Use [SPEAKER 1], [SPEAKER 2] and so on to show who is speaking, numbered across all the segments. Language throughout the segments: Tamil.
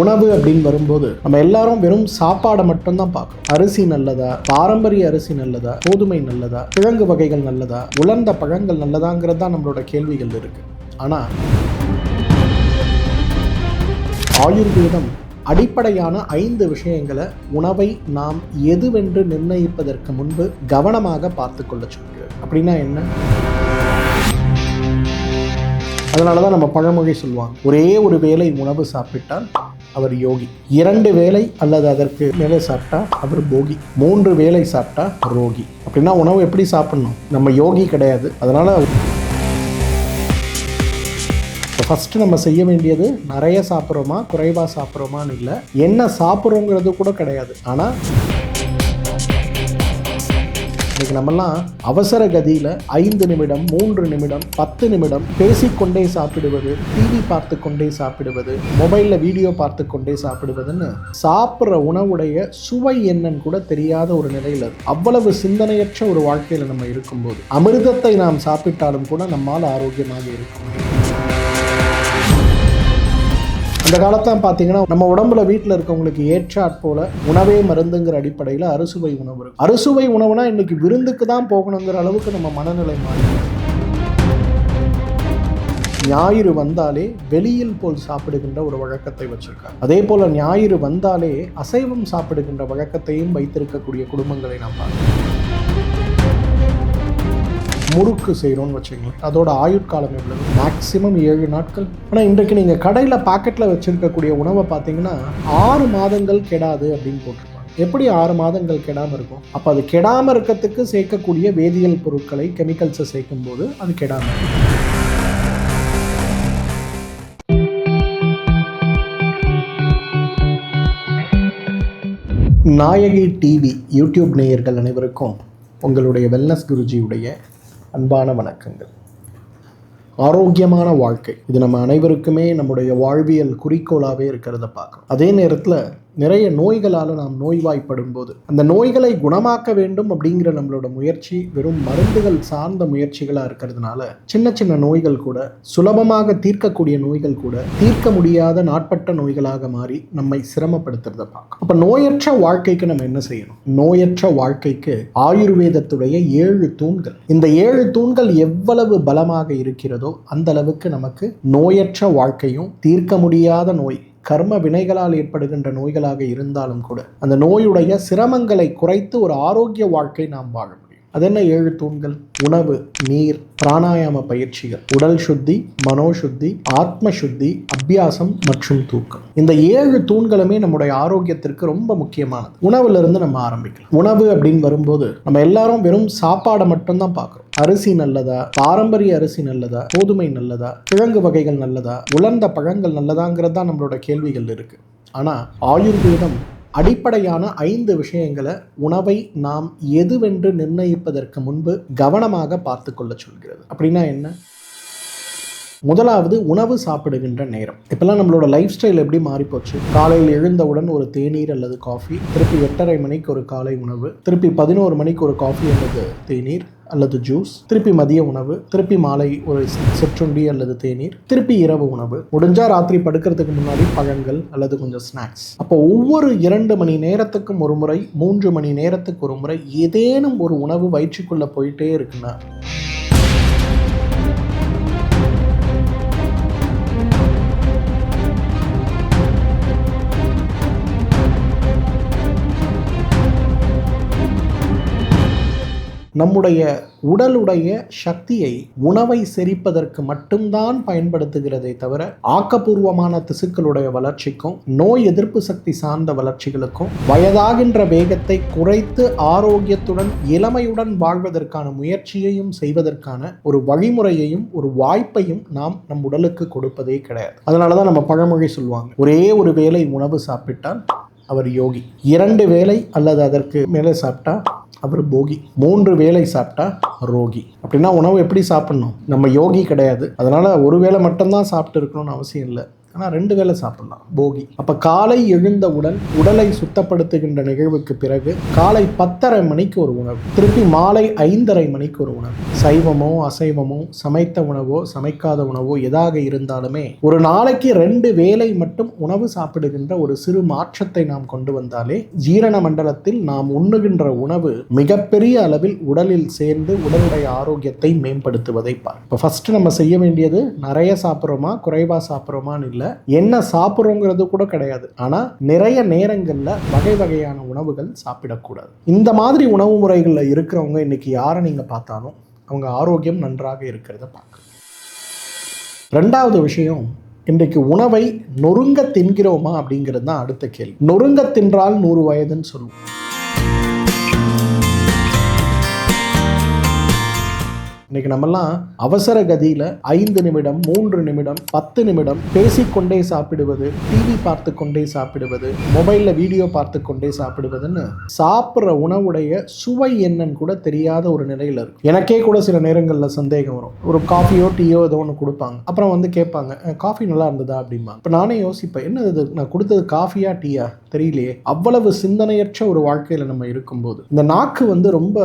[SPEAKER 1] உணவு அப்படின்னு வரும்போது நம்ம எல்லாரும் வெறும் சாப்பாடை மட்டும்தான் பார்க்கறோம். அரிசி நல்லதா, பாரம்பரிய அரிசி நல்லதா, கோதுமை நல்லதா, கிழங்கு வகைகள் நல்லதா, உலர்ந்த பழங்கள் நல்லதாங்கிறது தான் நம்மளோட கேள்விகள் இருக்கு. ஆனா ஆயுர்வேதம் அடிப்படையான 5 விஷயங்களை உணவை நாம் எதுவென்று நிர்ணயிப்பதற்கு முன்பு கவனமாக பார்த்து கொள்ள சொல்கிறது. அப்படின்னா என்ன? அதனாலதான் நம்ம பழமொழி சொல்லுவாங்க, ஒரே ஒரு வேளை உணவு சாப்பிட்டால் அவர் யோகி, 2 வேளை அல்லது அதற்கு மேலே சாப்பிட்டா அவர் போகி, 3 வேளை சாப்பிட்டா ரோகி. அப்படின்னா உணவு எப்படி சாப்பிடணும்? நம்ம யோகி கிடையாது. அதனால ஃபஸ்ட்டு நம்ம செய்ய வேண்டியது நிறைய சாப்பிட்றோமா குறைவாக சாப்பிட்றோமான்னு இல்லை, என்ன சாப்பிட்றோங்கிறது கூட கிடையாது. ஆனால் இன்னைக்கு நம்மலாம் அவசர கதியில் 5 நிமிடம் 3 நிமிடம் 10 நிமிடம் பேசிக்கொண்டே சாப்பிடுவது, டிவி பார்த்து கொண்டே சாப்பிடுவது, மொபைலில் வீடியோ பார்த்து கொண்டே சாப்பிடுவதுன்னு சாப்பிட்ற உணவுடைய சுவை என்னன்னு கூட தெரியாத ஒரு நிலையில் அவ்வளவு சிந்தனையற்ற ஒரு வாழ்க்கையில் நம்ம இருக்கும்போது அமிர்தத்தை நாம் சாப்பிட்டாலும் கூட நம்மால் ஆரோக்கியமாக இருக்கும். இந்த காலத்தான் பார்த்தீங்கன்னா நம்ம உடம்புல வீட்டில் இருக்கவங்களுக்கு ஏற்றாற் போல உணவே மருந்துங்கிற அடிப்படையில் அறுசுவை உணவு இருக்கு. அறுசுவை உணவுனா இன்னைக்கு விருந்துக்கு தான் போகணுங்கிற அளவுக்கு நம்ம மனநிலை மாறி, ஞாயிறு வந்தாலே வெளியில் போல் சாப்பிடுகின்ற ஒரு வழக்கத்தை வச்சிருக்காங்க. அதே போல ஞாயிறு வந்தாலே அசைவம் சாப்பிடுகின்ற வழக்கத்தையும் வைத்திருக்கக்கூடிய குடும்பங்களை நாம் பார்க்கிறோம். முறுக்கு செய்கிறோன்னு வச்சுங்களேன், அதோட ஆயுட்காலம் எவ்வளவு? மேக்ஸிமம் 7 நாட்கள். ஆனால் இன்றைக்கு நீங்கள் கடையில் பாக்கெட்டில் வச்சுருக்கக்கூடிய உணவை பார்த்தீங்கன்னா 6 மாதங்கள் கெடாது அப்படின்னு போட்டிருப்பாங்க. எப்படி 6 மாதங்கள் கெடாமல் இருக்கும்? அப்போ அது கெடாமல் இருக்கிறதுக்கு சேர்க்கக்கூடிய வேதியியல் பொருட்களை, கெமிக்கல்ஸை சேர்க்கும் போது அது கெடாமல் இருக்கும். நாயகி டிவி யூடியூப் நேயர்கள் அனைவருக்கும் உங்களுடைய வெல்னஸ் குருஜியுடைய அன்பான வணக்கங்கள். ஆரோக்கியமான வாழ்க்கை, இது நம்ம அனைவருக்குமே நம்முடைய வாழ்வியல் குறிக்கோளாகவே இருக்கிறத பார்க்கணும். அதே நேரத்தில் நிறைய நோய்களால் நாம் நோய்வாய்ப்படும் போது அந்த நோய்களை குணமாக்க வேண்டும் அப்படிங்கிற நம்மளோட முயற்சி வெறும் மருந்துகள் சார்ந்த முயற்சிகளாக இருக்கிறதுனால சின்ன சின்ன நோய்கள் கூட, சுலபமாக தீர்க்கக்கூடிய நோய்கள் கூட தீர்க்க முடியாத நாட்பட்ட நோய்களாக மாறி நம்மை சிரமப்படுத்துறத பார்க்கணும். அப்போ நோயற்ற வாழ்க்கைக்கு நம்ம என்ன செய்யணும்? நோயற்ற வாழ்க்கைக்கு ஆயுர்வேதத்துடைய 7 தூண்கள். இந்த 7 தூண்கள் எவ்வளவு பலமாக இருக்கிறதோ அந்த அளவுக்கு நமக்கு நோயற்ற வாழ்க்கையும், தீர்க்க முடியாத நோய் கர்ம வினைகளால் ஏற்படுகின்ற நோய்களாக இருந்தாலும் கூட அந்த நோயுடைய சிரமங்களை குறைத்து ஒரு ஆரோக்கிய வாழ்க்கை நாம் வாழ முடியும். அது என்ன 7 தூண்கள்? உணவு, நீர், பிராணாயாம பயிற்சிகள், உடல் சுத்தி, மனோசுத்தி, ஆத்ம சுத்தி, அபியாசம் மற்றும் தூக்கம். இந்த 7 தூண்களுமே நம்முடைய ஆரோக்கியத்திற்கு ரொம்ப முக்கியமானது. உணவுல இருந்து நம்ம ஆரம்பிக்கலாம். உணவு அப்படின்னு வரும்போது நம்ம எல்லாரும் வெறும் சாப்பாடை மட்டும்தான் பார்க்குறோம். அரிசி நல்லதா, பாரம்பரிய அரிசி நல்லதா, கோதுமை நல்லதா, கிழங்கு வகைகள் நல்லதா, உலர்ந்த பழங்கள் நல்லதாங்கிறது தான் நம்மளோட கேள்விகள் இருக்கு. ஆனா ஆயுர்வேதம் அடிப்படையான 5 விஷயங்களை உணவை நாம் எதுவென்று நிர்ணயிப்பதற்கு முன்பு கவனமாக பார்த்து கொள்ள சொல்கிறது. அப்படின்னா என்ன? முதலாவது, உணவு சாப்பிடுகின்ற நேரம். இப்பெல்லாம் நம்மளோட லைஃப் ஸ்டைல் எப்படி மாறிப்போச்சு? காலையில் எழுந்தவுடன் ஒரு தேநீர் அல்லது காஃபி, திருப்பி 8:30 மணிக்கு ஒரு காலை உணவு, திருப்பி 11 மணிக்கு ஒரு காஃபி அல்லது தேநீர் அல்லது ஜூஸ், திருப்பி மதிய உணவு, திருப்பி மாலை ஒரு சிற்றுண்டி அல்லது தேநீர், திருப்பி இரவு உணவு, முடிஞ்சா ராத்திரி படுக்கிறதுக்கு முன்னாடி பழங்கள் அல்லது கொஞ்சம் ஸ்நாக்ஸ். அப்போ ஒவ்வொரு 2 மணி நேரத்துக்கும் ஒரு முறை, 3 மணி நேரத்துக்கு ஒரு முறை ஏதேனும் ஒரு உணவு வயிற்றுக்குள்ள போயிட்டே இருக்குன்னா நம்முடைய உடலுடைய சக்தியை உணவை செரிப்பதற்கு மட்டும்தான் பயன்படுத்துகிறதே தவிர ஆக்கப்பூர்வமான திசுக்களுடைய வளர்ச்சிக்கும், நோய் எதிர்ப்பு சக்தி சார்ந்த வளர்ச்சிகளுக்கும், வயதாகின்ற வேகத்தை குறைத்து ஆரோக்கியத்துடன் இளமையுடன் வாழ்வதற்கான முயற்சியையும் செய்வதற்கான ஒரு வழிமுறையையும் ஒரு வாய்ப்பையும் நாம் நம் உடலுக்கு கொடுப்பதே கிடையாது. அதனாலதான் நம்ம பழமொழி சொல்லுவாங்க, ஒரே ஒரு வேளை உணவு சாப்பிட்டால் அவர் யோகி, 2 வேளை அல்லது அதற்கு மேலே சாப்பிட்டா அவர் போகி, 3 வேளை சாப்பிட்டா ரோகி. அப்படின்னா உணவு எப்படி சாப்பிடணும்? நம்ம யோகி கிடையாது. அதனால ஒரு வேளை மட்டும்தான் சாப்பிட்டு இருக்கணும்னு அவசியம் இல்லை. ஆனால் 2 வேளை சாப்பிடலாம் போகி. அப்போ காலை எழுந்தவுடன் உடலை சுத்தப்படுத்துகின்ற நிகழ்வுக்கு பிறகு காலை 10:30 மணிக்கு ஒரு உணவு, திருப்பி மாலை 5:30 மணிக்கு ஒரு உணவு. சைவமோ அசைவமோ, சமைத்த உணவோ சமைக்காத உணவோ எதாக இருந்தாலுமே ஒரு நாளைக்கு 2 வேளை மட்டும் உணவு சாப்பிடுகின்ற ஒரு சிறு மாற்றத்தை நாம் கொண்டு வந்தாலே ஜீரண மண்டலத்தில் நாம் உண்ணுகின்ற உணவு மிகப்பெரிய அளவில் உடலில் சேர்ந்து உடலுடைய ஆரோக்கியத்தை மேம்படுத்துவதை பார். இப்போ ஃபர்ஸ்ட் நம்ம செய்ய வேண்டியது நிறைய சாப்பிட்றோமா குறைவா சாப்பிட்றோமான்னு இல்லை, என்ன சாப்பிட்றோங்கிறது கூட கிடையாது. ஆனால் நிறைய நேரங்களில் வகை வகையான உணவுகள் சாப்பிடக்கூடாது. இந்த மாதிரி உணவு முறைகளில் இருக்கிறவங்க இன்னைக்கு யாரை நீங்கள் பார்த்தாலும் அவங்க ஆரோக்கியம் நன்றாக இருக்கிறத பார்க்க. 2வது விஷயம், இன்றைக்கு உணவை நொறுங்க தின்கிறோமா அப்படிங்கிறது தான் அடுத்த கேள்வி. நொறுங்க தின்றால் 100 வயதுன்னு சொல்லுவோம். இன்னைக்கு நம்மெல்லாம் அவசர கதியில் 5 நிமிடம் 3 நிமிடம் 10 நிமிடம் பேசிக்கொண்டே சாப்பிடுவது, டிவி பார்த்து கொண்டே சாப்பிடுவது, மொபைலில் வீடியோ பார்த்து கொண்டே சாப்பிடுவதுன்னு சாப்பிட்ற உணவுடைய சுவை என்னன்னு கூட தெரியாத ஒரு நிலையில் இருக்கு. எனக்கே கூட சில நேரங்களில் சந்தேகம் வரும். ஒரு காஃபியோ டீயோ ஏதோ ஒன்று கொடுப்பாங்க, அப்புறம் வந்து கேட்பாங்க காஃபி நல்லா இருந்ததா அப்படிம்பாங்க. இப்போ நானே யோசிப்பேன், என்ன இது நான் கொடுத்தது காஃபியா டீயா தெரியலையே. அவ்வளவு சிந்தனையற்ற ஒரு வாழ்க்கையில் நம்ம இருக்கும்போது இந்த நாக்கு வந்து ரொம்ப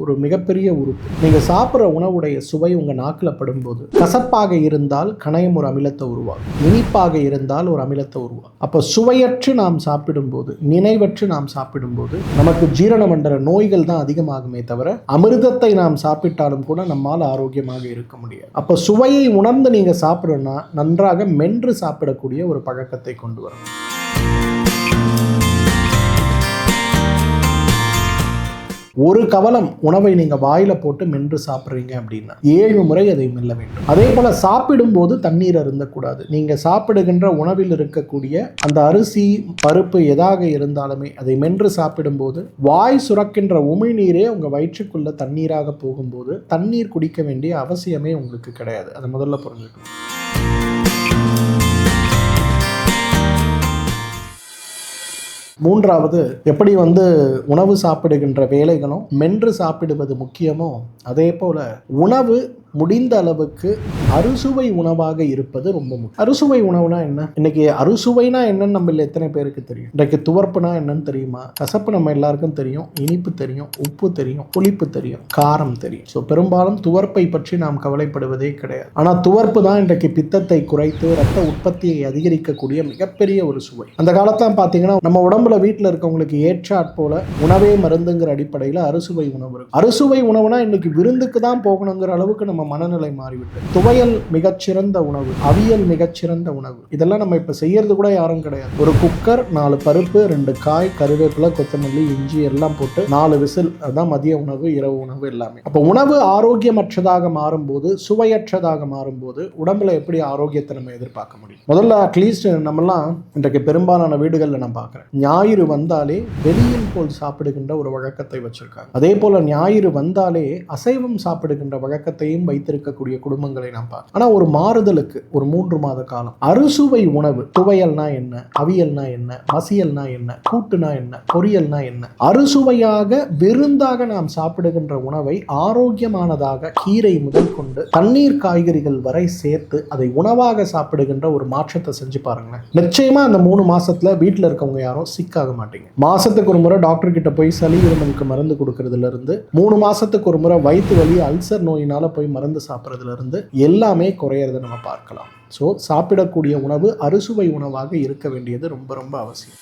[SPEAKER 1] ஒரு மிகப்பெரிய உறுப்பு. நீங்கள் சாப்பிட்ற உணவுடைய சுவை உங்கள் நாக்கில் படும்போது கசப்பாக இருந்தால் கணையம் ஒரு அமிலத்தை உருவாகும், இனிப்பாக இருந்தால் ஒரு அமிலத்தை உருவாகும். அப்போ சுவையற்று நாம் சாப்பிடும்போது, நினைவற்று நாம் சாப்பிடும்போது நமக்கு ஜீரண மண்டல நோய்கள் தான் அதிகமாகுமே தவிர அமிர்தத்தை நாம் சாப்பிட்டாலும் கூட நம்மால் ஆரோக்கியமாக இருக்க முடியாது. அப்போ சுவையை உணர்ந்து நீங்கள் சாப்பிடணும்னா நன்றாக மென்று சாப்பிடக்கூடிய ஒரு பழக்கத்தை கொண்டு வரும். ஒரு கவலம் உணவை நீங்க வாயில போட்டு மென்று சாப்பிட்றீங்க அப்படின்னா 7 முறை அதை மெல்ல வேண்டும். அதே போல சாப்பிடும்போது தண்ணீர் அருந்தக்கூடாது. நீங்க சாப்பிடுகின்ற உணவில் இருக்கக்கூடிய அந்த அரிசி பருப்பு எதாக இருந்தாலுமே அதை மென்று சாப்பிடும்போது வாய் சுரக்கின்ற உமிழ்நீரே உங்க வயிற்றுக்குள்ள தண்ணீராக போகும்போது தண்ணீர் குடிக்க வேண்டிய அவசியமே உங்களுக்கு கிடையாது. அதை முதல்ல புரிஞ்சுக்கணும். 3வது, எப்படி வந்து உணவு சாப்பிடுகின்ற வேலைகளும் மென்று சாப்பிடுவது முக்கியமோ அதே போல உணவு முடிந்த அளவுக்கு அறுசுவை உணவாக இருப்பது ரொம்ப முக்கியம். அறுசுவை உணவுனா என்ன? இன்னைக்கு அறுசுவைனா என்னன்னு நம்ம எத்தனை பேருக்கு தெரியும்? இன்றைக்கு துவர்ப்புனா என்னன்னு தெரியுமா? கசப்பு நம்ம எல்லாருக்கும் தெரியும், இனிப்பு தெரியும், உப்பு தெரியும், புளிப்பு தெரியும், காரம் தெரியும். ஸோ பெரும்பாலும் துவர்ப்பை பற்றி நாம் கவலைப்படுவதே கிடையாது. ஆனால் துவர்ப்பு தான் இன்றைக்கு பித்தத்தை குறைத்து ரத்த உற்பத்தியை அதிகரிக்கக்கூடிய மிகப்பெரிய ஒரு சுவை. அந்த காலத்தில் பார்த்தீங்கன்னா நம்ம உடம்புல வீட்டில் இருக்கவங்களுக்கு ஏற்றாற் போல உணவே மருந்துங்கிற அடிப்படையில் அறுசுவை உணவு இருக்கு. அறுசுவை உணவுனா இன்னைக்கு விருந்துக்கு தான் போகணுங்கிற அளவுக்கு நம்ம மனநிலை மாறிவிட்டு, துவையல் மிகச்சிறந்த உணவு, அவியல் மிகச்சிறந்த உணவு, இதெல்லாம் நம்ம இப்ப செய்யறது கூட யாரும் கிடையாது. ஒரு குக்கர், 4 பருப்பு, 2 காய், கருவேப்பிலை, கொத்தமல்லி, இஞ்சி எல்லாம் போட்டு 4 விசில், அதுதான் மதிய உணவு, இரவு உணவு எல்லாமே. அப்ப உணவு ஆரோக்கியமற்றதாக மாறும்போது, சுவையற்றதாக மாறும்போது உடம்புல எப்படி ஆரோக்கியத்தை நம்ம எதிர்பார்க்க முடியும்? முதல்ல அட்லீஸ்ட் நம்மலாம் இன்றைக்கு பெரும்பாலான வீடுகளில் நான் பார்க்குறேன், ஞாயிறு வந்தாலே வெளியில் போல் சாப்பிடுகின்ற ஒரு வழக்கத்தை வச்சிருக்காங்க. அதே போல ஞாயிறு வந்தாலே அசைவம் சாப்பிடுகின்ற வழக்கத்தையும் வைத்திருக்கக்கூடிய குடும்பங்களை நாம் பார்க்கலாம். ஆனா ஒரு மாறுதலுக்கு ஒரு 3 மாத காலம் அறுசுவை உணவு, துவையல்னா என்ன, அவியல்னா என்ன, மசியல்னா என்ன, கூட்டுனா என்ன, பொரியல்னா என்ன, அறுசுவையாக விருந்தாக நாம் சாப்பிடுகின்ற உணவை ஆரோக்கியமானதாக கீரை முதல் கொண்டு தண்ணீர் காய்கறிகள் வரை சேர்த்து அதை உணவாக சாப்பிடுகின்ற ஒரு மாற்றத்தை செஞ்சு பாருங்களேன். நிச்சயமா அந்த 3 மாசத்துல வீட்டில் இருக்கவங்க யாரும் சிக்காக மாட்டீங்க. மாசத்துக்கு ஒரு முறை டாக்டர் கிட்ட போய் சளி இருமலுக்கு மருந்து கொடுக்கறதுல இருந்து 3 மாசத்துக்கு ஒரு முறை வயிற்று வலி அல்சர் நோயினால போய் மருந்து சாப்பிட்றதுல இருந்து எல்லாமே குறையறதை நம்ம பார்க்கலாம். ஸோ சாப்பிடக்கூடிய உணவு அறுசுவை உணவாக இருக்க வேண்டியது ரொம்ப ரொம்ப அவசியம்.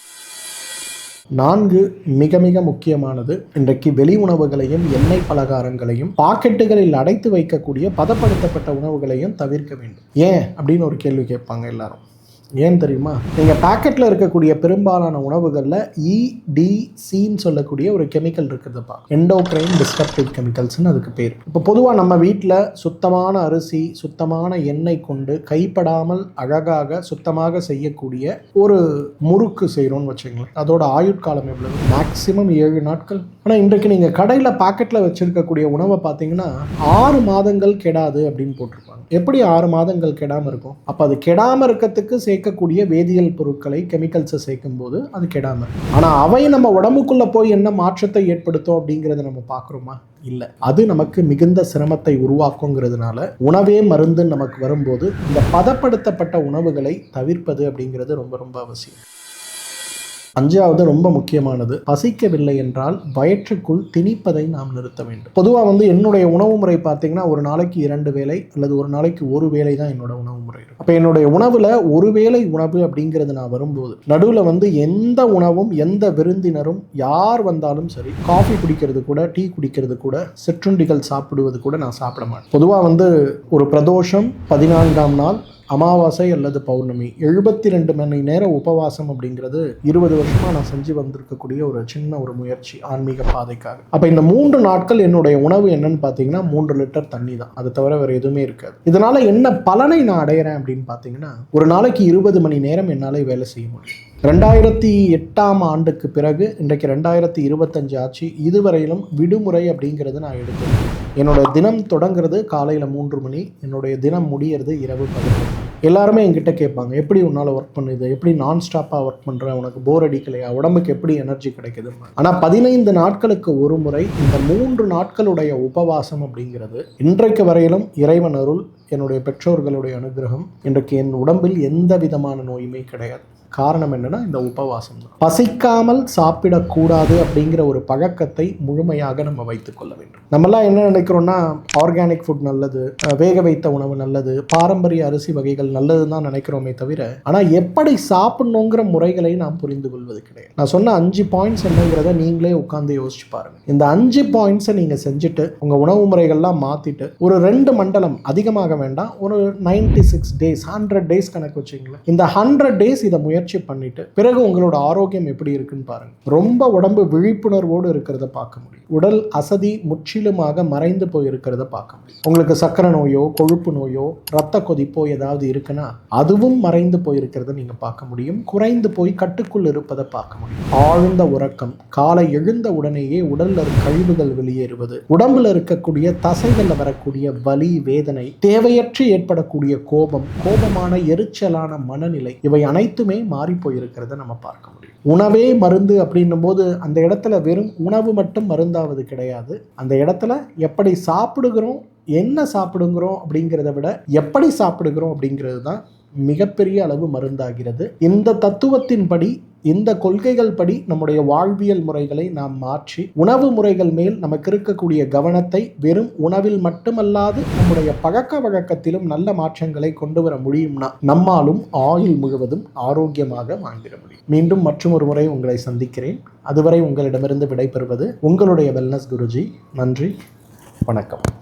[SPEAKER 1] 4 மிக மிக முக்கியமானது, இன்றைக்கு வெளி உணவுகளையும் எண்ணெய் பலகாரங்களையும் பாக்கெட்டுகளில் அடைத்து வைக்கக்கூடிய பதப்படுத்தப்பட்ட உணவுகளையும் தவிர்க்க வேண்டும். ஏன் அப்படின்னு ஒரு கேள்வி கேட்பாங்க எல்லாரும். ஏன் தெரியுமா? நீங்கள் பேக்கெட்டில் இருக்கக்கூடிய பெரும்பாலான உணவுகளில் EDCன்னு சொல்லக்கூடிய ஒரு கெமிக்கல் இருக்குதுப்பா, எண்டோக்ரைன் டிஸ்டர்ப்டிவ் கெமிக்கல்ஸ்னு அதுக்கு பேர். இப்போ பொதுவாக நம்ம வீட்டில் சுத்தமான அரிசி, சுத்தமான எண்ணெய் கொண்டு கைப்படாமல் அழகாக சுத்தமாக செய்யக்கூடிய ஒரு முறுக்கு செய்கிறோன்னு வச்சுங்களேன், அதோட ஆயுட்காலம் எவ்வளவு? மேக்சிமம் 7 நாட்கள். ஆனால் இன்றைக்கு நீங்கள் கடையில் பாக்கெட்டில் வச்சுருக்கக்கூடிய உணவை பார்த்தீங்கன்னா 6 மாதங்கள் கெடாது அப்படின்னு போட்டிருப்பாங்க. எப்படி 6 மாதங்கள் கெடாமல் இருக்கும்? அப்போ அது கெடாமல் இருக்கிறதுக்கு சேர்க்கக்கூடிய வேதியியல் பொருட்களை, கெமிக்கல்ஸை சேர்க்கும் போது அது கெடாமல் இருக்கும். ஆனால் அவை நம்ம உடம்புக்குள்ளே போய் என்ன மாற்றத்தை ஏற்படுத்தும் அப்படிங்கிறத நம்ம பார்க்குறோமா? இல்லை. அது நமக்கு மிகுந்த சிரமத்தை உருவாக்குங்கிறதுனால உணவே மருந்து நமக்கு வரும்போது இந்த பதப்படுத்தப்பட்ட உணவுகளை தவிர்ப்பது அப்படிங்கிறது ரொம்ப ரொம்ப அவசியம். 5வது ரொம்ப முக்கியமானது, பசிக்கவில்லை என்றால் வயிற்றுக்குள் திணிப்பதை நாம் நிறுத்த வேண்டும். பொதுவாக என்னுடைய உணவு முறை பார்த்தீங்கன்னா ஒரு நாளைக்கு 2 வேளை அல்லது ஒரு நாளைக்கு 1 வேளை தான் என்னோட உணவு முறை இருக்கும். அப்போ என்னுடைய உணவில் ஒரு வேளை உணவு அப்படிங்கிறது நான் வரும்போது நடுவில் எந்த உணவும் எந்த விருந்தினரும் யார் வந்தாலும் சரி, காஃபி குடிக்கிறது கூட, டீ குடிக்கிறது கூட, சிற்றுண்டிகள் சாப்பிடுவது கூட நான் சாப்பிட மாட்டேன். பொதுவாக ஒரு பிரதோஷம், 14ஆம் நாள், அமாவாசை அல்லது பௌர்ணமி, 72 மணி நேர உபவாசம் அப்படிங்கிறது 20 வருஷமாக நான் செஞ்சு வந்திருக்கக்கூடிய ஒரு சின்ன ஒரு முயற்சி ஆன்மீக பாதைக்காக. அப்போ இந்த 3 நாட்கள் என்னுடைய உணவு என்னன்னு பார்த்தீங்கன்னா 3 லிட்டர் தண்ணி தான். அது தவிர வேறு எதுவுமே இருக்காது. இதனால என்ன பலனை நான் அடைகிறேன் அப்படின்னு பார்த்தீங்கன்னா, ஒரு நாளைக்கு 20 மணி நேரம் என்னால் வேலை செய்ய முடியும். 2008ஆம் ஆண்டுக்கு பிறகு இன்றைக்கு 2025 ஆச்சு. இதுவரையிலும் விடுமுறை அப்படிங்கிறது நான் எடுத்தேன். என்னோட தினம் தொடங்குறது காலையில் 3 மணி, என்னுடைய தினம் முடியறது இரவு 11 மணி. எல்லாருமே என்கிட்ட கேட்பாங்க, எப்படி உன்னால் ஒர்க் பண்ணுது, எப்படி நான் ஸ்டாப்பாக ஒர்க் பண்ணுற, உனக்கு போர் அடிக்கலையா, உடம்புக்கு எப்படி எனர்ஜி கிடைக்குது? ஆனால் 15 நாட்களுக்கு ஒரு முறை இந்த 3 நாட்களுடைய உபவாசம் அப்படிங்கிறது இன்றைக்கு வரையிலும் இறைவன் அருள், என்னுடைய பெற்றோர்களுடைய அனுகிரகம், இன்றைக்கு என் உடம்பில் எந்த விதமான நோயுமே கிடையாது. காரணம் என்னன்னா இந்த உபவாசம் தான். பசிக்காமல் சாப்பிடக்கூடாது அப்படிங்கிற ஒரு பழக்கத்தை முழுமையாக நம்ம வைத்துக் கொள்ள வேண்டும். நம்மெல்லாம் என்ன நினைக்கிறோம்னா, ஆர்கானிக் ஃபுட் நல்லது, வேக வைத்த உணவு நல்லது, பாரம்பரிய அரிசி வகைகள் நல்லதுன்னு தான் நினைக்கிறோமே தவிர, ஆனால் எப்படி சாப்பிடணுங்கிற முறைகளை நாம் புரிந்து கொள்வது கிடையாது. நான் சொன்ன 5 பாயிண்ட்ஸ் என்னங்கிறத நீங்களே உட்காந்து யோசிச்சு பாருங்க. இந்த 5 பாயிண்ட்ஸை நீங்க செஞ்சுட்டு உங்க உணவு முறைகள்லாம் மாத்திட்டு ஒரு 2 மண்டலம், அதிகமாக வேண்டாம், ஒரு 96 டேஸ் 100 டேஸ் கணக்கு வச்சுங்களேன். இந்த 100 டேஸ் இதை முயற்சி பண்ணிட்டு பிறகு உங்களோட ஆரோக்கியம் எப்படி இருக்குன்னு பாருங்க. ரொம்ப உடம்பு விழிப்புணர்வோடு இருக்கிறத பார்க்க முடியும். உடல் அசதி முற்றிலுமாக மறைந்து போய் இருக்கிறத பார்க்க முடியும். உங்களுக்கு சக்கரை நோயோ, கொழுப்பு நோயோ, ரத்த கொதிப்போ ஏதாவது இருக்குன்னா அதுவும் மறைந்து போயிருக்கிறத நீங்க பார்க்க முடியும். குறைந்து போய் கட்டுக்குள் இருப்பதை பார்க்க முடியும். ஆழ்ந்த உறக்கம், காலை எழுந்த உடனேயே உடல்ல கழிவுகள் வெளியேறுவது, உடம்புல இருக்கக்கூடிய தசைகள்ல வரக்கூடிய வலி, வேதனை, தேவையற்று ஏற்படக்கூடிய கோபமான எரிச்சலான மனநிலை, இவை அனைத்துமே மாறி போயிருக்கிறத நம்ம பார்க்க முடியும். உணவே மருந்து அப்படின்னும் போது அந்த இடத்துல வெறும் உணவு மட்டும் மருந்தாவது கிடையாது. அந்த இடத்துல எப்படி சாப்பிடுகிறோம், என்ன சாப்பிடுங்கிறோம் அப்படிங்கிறத விட எப்படி சாப்பிடுகிறோம் அப்படிங்கிறது தான் மிகப்பெரிய அளவு மருந்தாகிறது. இந்த தத்துவத்தின்படி, இந்த கொள்கைகள் படி நம்முடைய வாழ்வியல் முறைகளை நாம் மாற்றி உணவு முறைகள் மேல் நமக்கு இருக்கக்கூடிய கவனத்தை வெறும் உணவில் மட்டுமல்லாது நம்முடைய பழக்க வழக்கத்திலும் நல்ல மாற்றங்களை கொண்டு வர முடியும்னா நம்மாலும் ஆயுள் முழுவதும் ஆரோக்கியமாக வாழ்ந்திட முடியும். மீண்டும் மற்றொரு முறை உங்களை சந்திக்கிறேன். அதுவரை உங்களிடமிருந்து விடைபெறுவது உங்களுடைய வெல்னஸ் குருஜி. நன்றி, வணக்கம்.